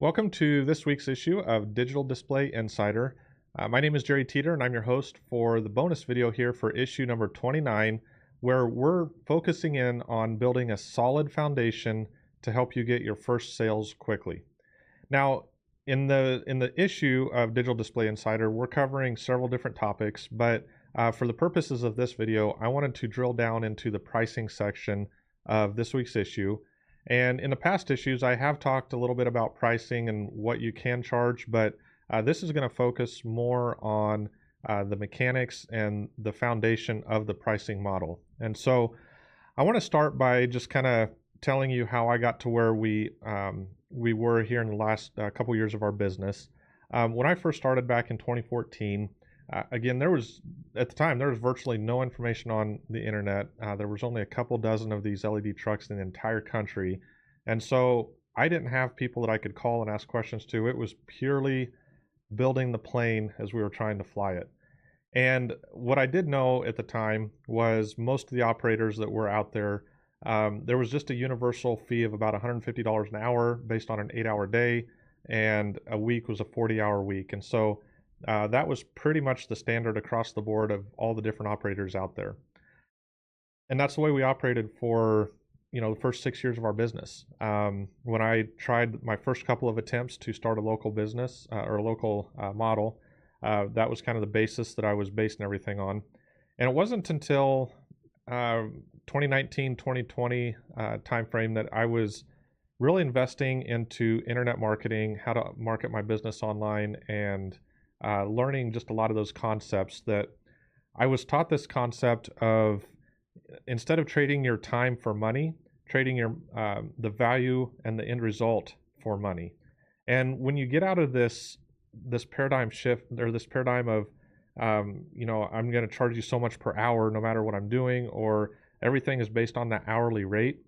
Welcome to this week's issue of Digital Display Insider. My name is Jerry Teeter, and I'm your host for the bonus video here for issue number 29, where we're focusing in on building a solid foundation to help you get your first sales quickly. Now, in the issue of Digital Display Insider, we're covering several different topics, but for the purposes of this video, I wanted to drill down into the pricing section of this week's issue. And in the past issues, I have talked a little bit about pricing and what you can charge, but this is going to focus more on the mechanics and the foundation of the pricing model. And so I want to start by just kind of telling you how I got to where we were here in the last couple years of our business. When I first started back in 2014, again, at the time, there was virtually no information on the internet. There was only a couple dozen of these LED trucks in the entire country. And so I didn't have people that I could call and ask questions to. It was purely building the plane as we were trying to fly it. And what I did know at the time was most of the operators that were out there, there was just a universal fee of about $150 an hour based on an 8-hour day, and a week was a 40-hour week. And so that was pretty much the standard across the board of all the different operators out there. And that's the way we operated for, the first 6 years of our business. When I tried my first couple of attempts to start a local business or a local model, that was kind of the basis that I was basing everything on. And it wasn't until 2019, 2020 timeframe that I was really investing into internet marketing, how to market my business online, and learning just a lot of those concepts that I was taught this concept of, instead of trading your time for money, trading your the value and the end result for money. And when you get out of this paradigm shift, or this paradigm of I'm going to charge you so much per hour no matter what I'm doing, or everything is based on that hourly rate,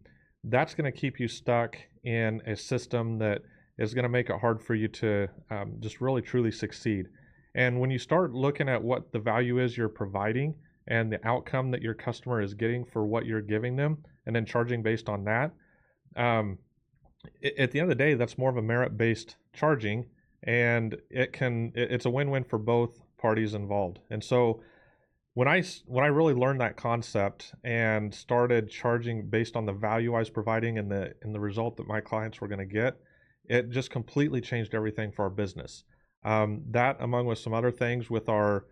that's going to keep you stuck in a system that is going to make it hard for you to just really truly succeed. And when you start looking at what the value is you're providing and the outcome that your customer is getting for what you're giving them, and then charging based on that, at the end of the day, that's more of a merit-based charging, and it's a win-win for both parties involved. And so when I really learned that concept and started charging based on the value I was providing and the result that my clients were going to get, it just completely changed everything for our business. That, among with some other things with our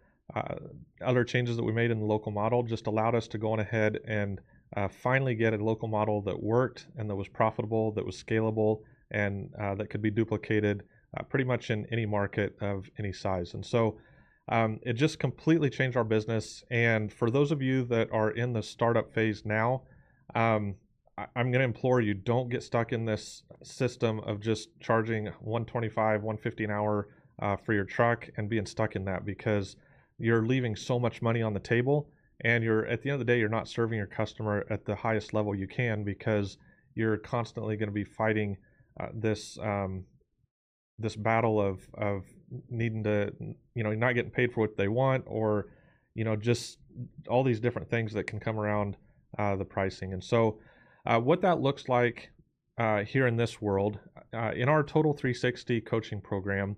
other changes that we made in the local model, just allowed us to go on ahead and finally get a local model that worked and that was profitable, that was scalable, and that could be duplicated pretty much in any market of any size. And so it just completely changed our business. And for those of you that are in the startup phase now, I'm going to implore you, don't get stuck in this system of just charging $125, $150 an hour for your truck and being stuck in that, because you're leaving so much money on the table, and at the end of the day, you're not serving your customer at the highest level you can, because you're constantly going to be fighting this battle of needing to, not getting paid for what they want, or just all these different things that can come around the pricing. And so what that looks like here in this world, in our Total 360 coaching program,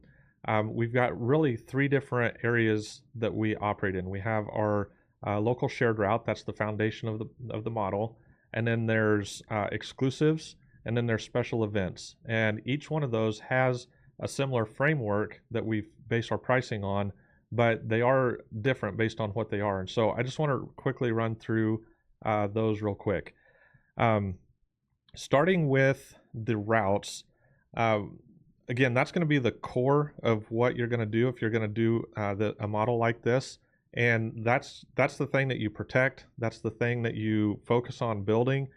we've got really 3 different areas that we operate in. We have our local shared route. That's the foundation of the model. And then there's exclusives, and then there's special events. And each one of those has a similar framework that we base our pricing on, but they are different based on what they are. And so I just want to quickly run through those real quick. Starting with the routes, again, that's going to be the core of what you're going to do if you're going to do a model like this. And that's the thing that you protect. That's the thing that you focus on building.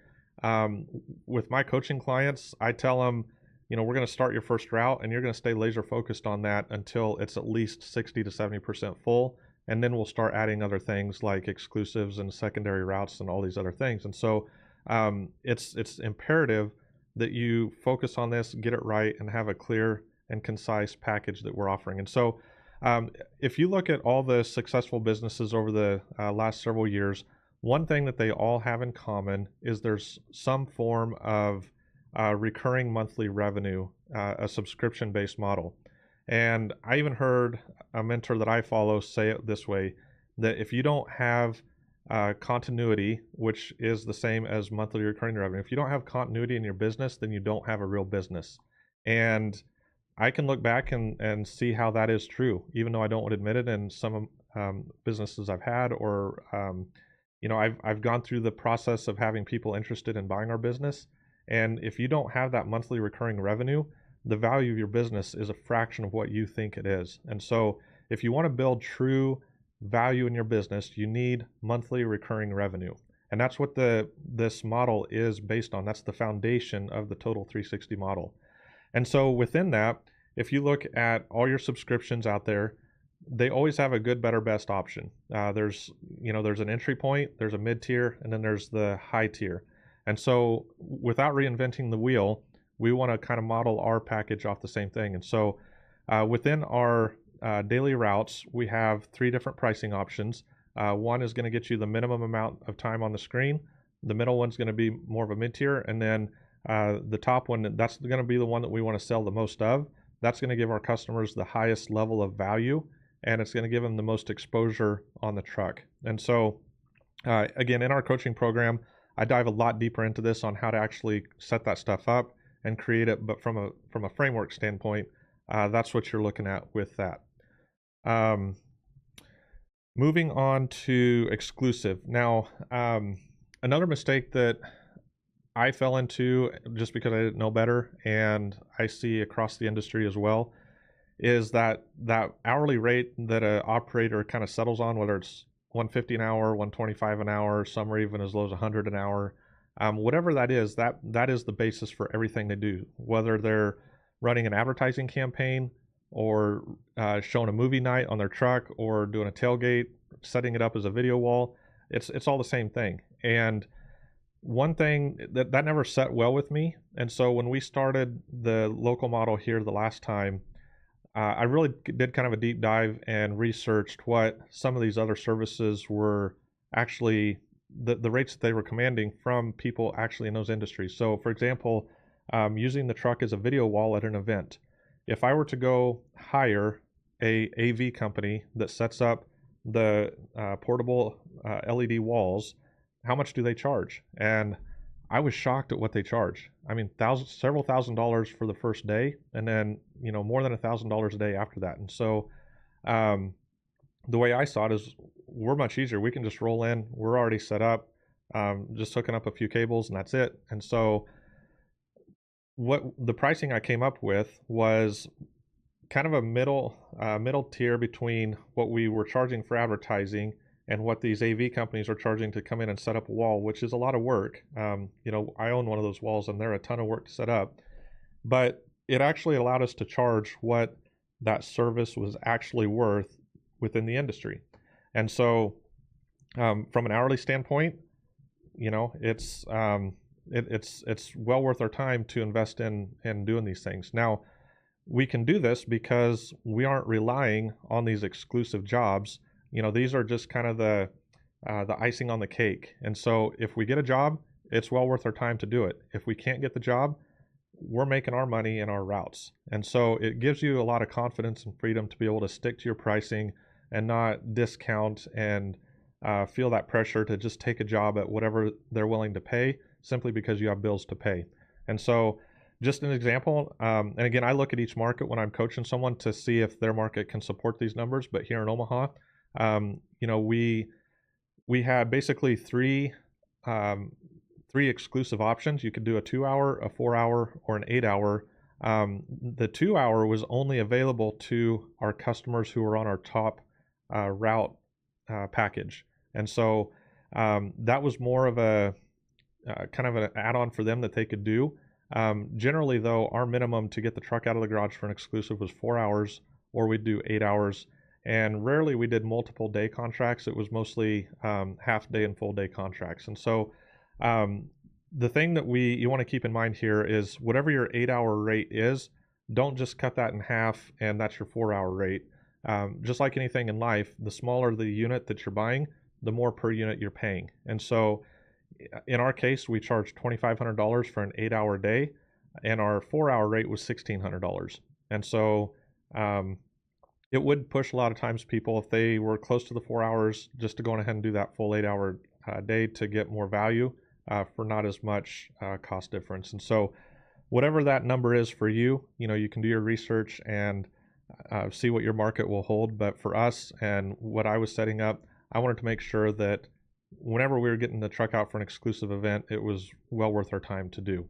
With my coaching clients, I tell them, we're going to start your first route, and you're going to stay laser focused on that until it's at least 60 to 70% full. And then we'll start adding other things like exclusives and secondary routes and all these other things. And so it's imperative that you focus on this, get it right, and have a clear and concise package that we're offering. And so if you look at all the successful businesses over the last several years, one thing that they all have in common is there's some form of recurring monthly revenue, a subscription-based model. And I even heard a mentor that I follow say it this way, that if you don't have continuity, which is the same as monthly recurring revenue, if you don't have continuity in your business, then you don't have a real business. And I can look back and see how that is true, even though I don't admit it in some businesses I've had, or I've gone through the process of having people interested in buying our business. And if you don't have that monthly recurring revenue, the value of your business is a fraction of what you think it is. And so if you want to build true value in your business, you need monthly recurring revenue. And that's what this model is based on. That's the foundation of the Total 360 model. And so within that, if you look at all your subscriptions out there, they always have a good, better, best option. There's an entry point, there's a mid-tier, and then there's the high tier. And so without reinventing the wheel, we want to kind of model our package off the same thing. And so within our daily routes, we have 3 different pricing options. One is going to get you the minimum amount of time on the screen. The middle one's going to be more of a mid-tier. And then the top one, that's going to be the one that we want to sell the most of. That's going to give our customers the highest level of value, and it's going to give them the most exposure on the truck. And so, again, in our coaching program, I dive a lot deeper into this on how to actually set that stuff up and create it. But from a framework standpoint, that's what you're looking at with that. Moving on to exclusive. Now, another mistake that I fell into just because I didn't know better, and I see across the industry as well, is that hourly rate that an operator kind of settles on, whether it's $150 an hour, $125 an hour, some are even as low as $100 an hour. Whatever that is the basis for everything they do, whether they're running an advertising campaign or showing a movie night on their truck or doing a tailgate, setting it up as a video wall. It's all the same thing. And one thing that never set well with me. And so when we started the local model here the last time, I really did kind of a deep dive and researched what some of these other services were actually, the rates that they were commanding from people actually in those industries. So for example, using the truck as a video wall at an event. If I were to go hire a AV company that sets up the portable LED walls, how much do they charge? And I was shocked at what they charge. I mean, several $1,000s for the first day, and then more than $1,000 a day after that. And so, the way I saw it is, we're much easier. We can just roll in. We're already set up, just hooking up a few cables, and that's it. And so, what the pricing I came up with was kind of a middle tier between what we were charging for advertising and what these AV companies are charging to come in and set up a wall, which is a lot of work. I own one of those walls, and they're a ton of work to set up. But it actually allowed us to charge what that service was actually worth within the industry. And so, from an hourly standpoint, it's well worth our time to invest in doing these things. Now, we can do this because we aren't relying on these exclusive jobs. These are just kind of the icing on the cake. And so if we get a job, it's well worth our time to do it. If we can't get the job, we're making our money in our routes. And so it gives you a lot of confidence and freedom to be able to stick to your pricing and not discount and feel that pressure to just take a job at whatever they're willing to pay simply because you have bills to pay. And so just an example, and again, I look at each market when I'm coaching someone to see if their market can support these numbers. But here in Omaha, we had basically three exclusive options. You could do a 2-hour, a 4-hour, or an 8-hour. The 2-hour was only available to our customers who were on our top route package, and so that was more of a kind of an add-on for them that they could do. Generally, though, our minimum to get the truck out of the garage for an exclusive was 4 hours, or we'd do 8 hours. And rarely we did multiple day contracts. It was mostly half day and full day contracts. And so the thing that you want to keep in mind here is whatever your 8-hour rate is, don't just cut that in half and that's your 4-hour rate. Just like anything in life, the smaller the unit that you're buying, the more per unit you're paying. And so in our case, we charged $2,500 for an 8-hour day, and our 4-hour rate was $1,600. And so it would push a lot of times people, if they were close to the 4 hours, just to go on ahead and do that full 8-hour day to get more value for not as much cost difference. And so whatever that number is for you, you can do your research and see what your market will hold. But for us and what I was setting up, I wanted to make sure that whenever we were getting the truck out for an exclusive event, it was well worth our time to do.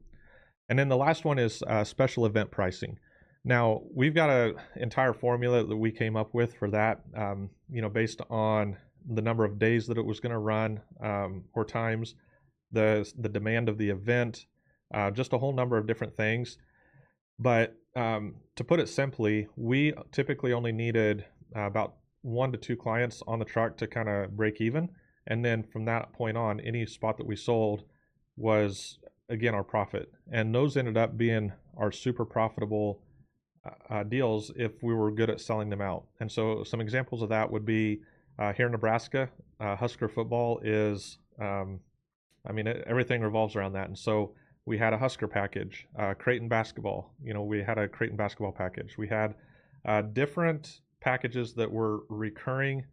And then the last one is special event pricing. Now, we've got an entire formula that we came up with for that, based on the number of days that it was going to run, or times, the demand of the event, just a whole number of different things. But to put it simply, we typically only needed about 1 to 2 clients on the truck to kind of break even. And then from that point on, any spot that we sold was, again, our profit. And those ended up being our super profitable deals if we were good at selling them out. And so some examples of that would be here in Nebraska, Husker football is, everything revolves around that. And so we had a Husker package. Creighton basketball, we had a Creighton basketball package. We had different packages that were recurring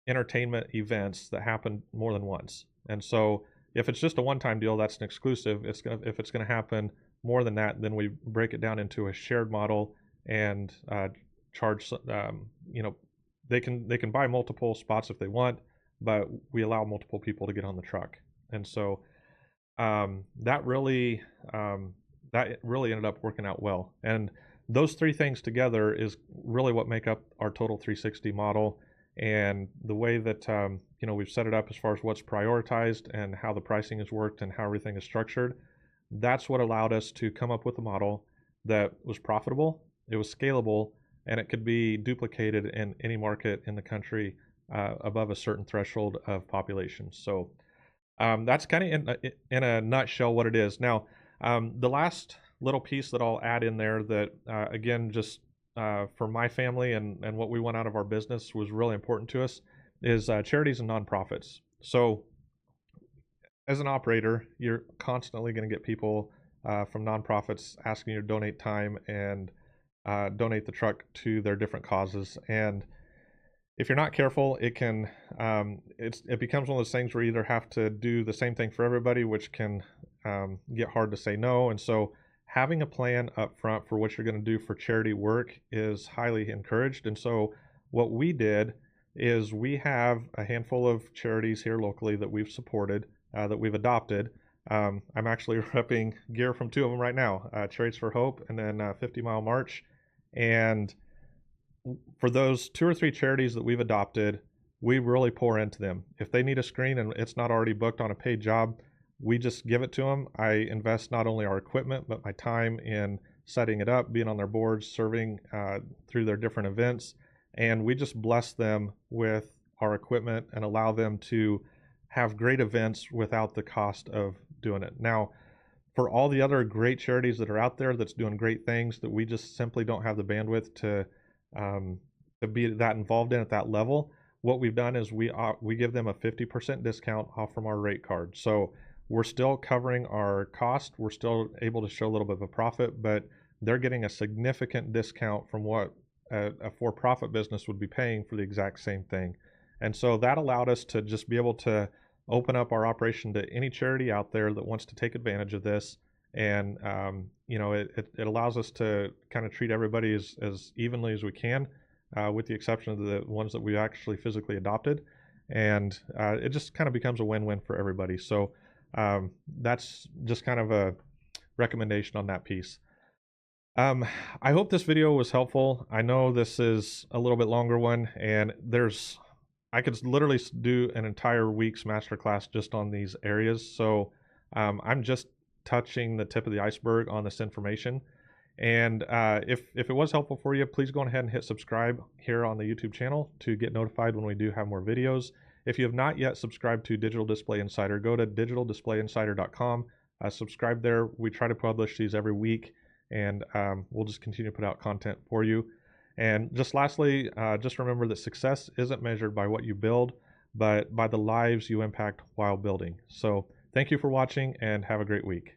entertainment events that happened more than once. And so if it's just a one-time deal, that's an exclusive. If it's going to happen more than that, then we break it down into a shared model and charge. They can buy multiple spots if they want, but we allow multiple people to get on the truck. And so that really ended up working out well. And those three things together is really what make up our total 360 model. And the way that we've set it up as far as what's prioritized and how the pricing has worked and how everything is structured, that's what allowed us to come up with a model that was profitable, it was scalable, and it could be duplicated in any market in the country above a certain threshold of population. So that's kind of in a nutshell what it is. Now, the last little piece that I'll add in there that, again, just for my family and what we want out of our business was really important to us is charities and nonprofits. So as an operator, you're constantly going to get people from nonprofits asking you to donate time and donate the truck to their different causes. And if you're not careful, it can it becomes one of those things where you either have to do the same thing for everybody, which can get hard to say no. And so having a plan up front for what you're going to do for charity work is highly encouraged. And so what we did is we have a handful of charities here locally that we've supported, that we've adopted. I'm actually repping gear from 2 of them right now, Chariots for Hope and then 50 Mile March. And for those 2 or 3 charities that we've adopted, we really pour into them. If they need a screen and it's not already booked on a paid job, we just give it to them. I invest not only our equipment, but my time in setting it up, being on their boards, serving through their different events. And we just bless them with our equipment and allow them to have great events without the cost of doing it. Now, for all the other great charities that are out there that's doing great things that we just simply don't have the bandwidth to be that involved in at that level, what we've done is we give them a 50% discount off from our rate card. So we're still covering our cost. We're still able to show a little bit of a profit, but they're getting a significant discount from what a for-profit business would be paying for the exact same thing. And so that allowed us to just be able to open up our operation to any charity out there that wants to take advantage of this. And, it allows us to kind of treat everybody as evenly as we can, with the exception of the ones that we actually physically adopted. And it just kind of becomes a win-win for everybody. So that's just kind of a recommendation on that piece. I hope this video was helpful. I know this is a little bit longer one, and I could literally do an entire week's masterclass just on these areas. So I'm just touching the tip of the iceberg on this information. And if it was helpful for you, please go ahead and hit subscribe here on the YouTube channel to get notified when we do have more videos. If you have not yet subscribed to Digital Display Insider, go to digitaldisplayinsider.com. Subscribe there. We try to publish these every week, and we'll just continue to put out content for you. And just lastly, just remember that success isn't measured by what you build, but by the lives you impact while building. So Thank you for watching and have a great week.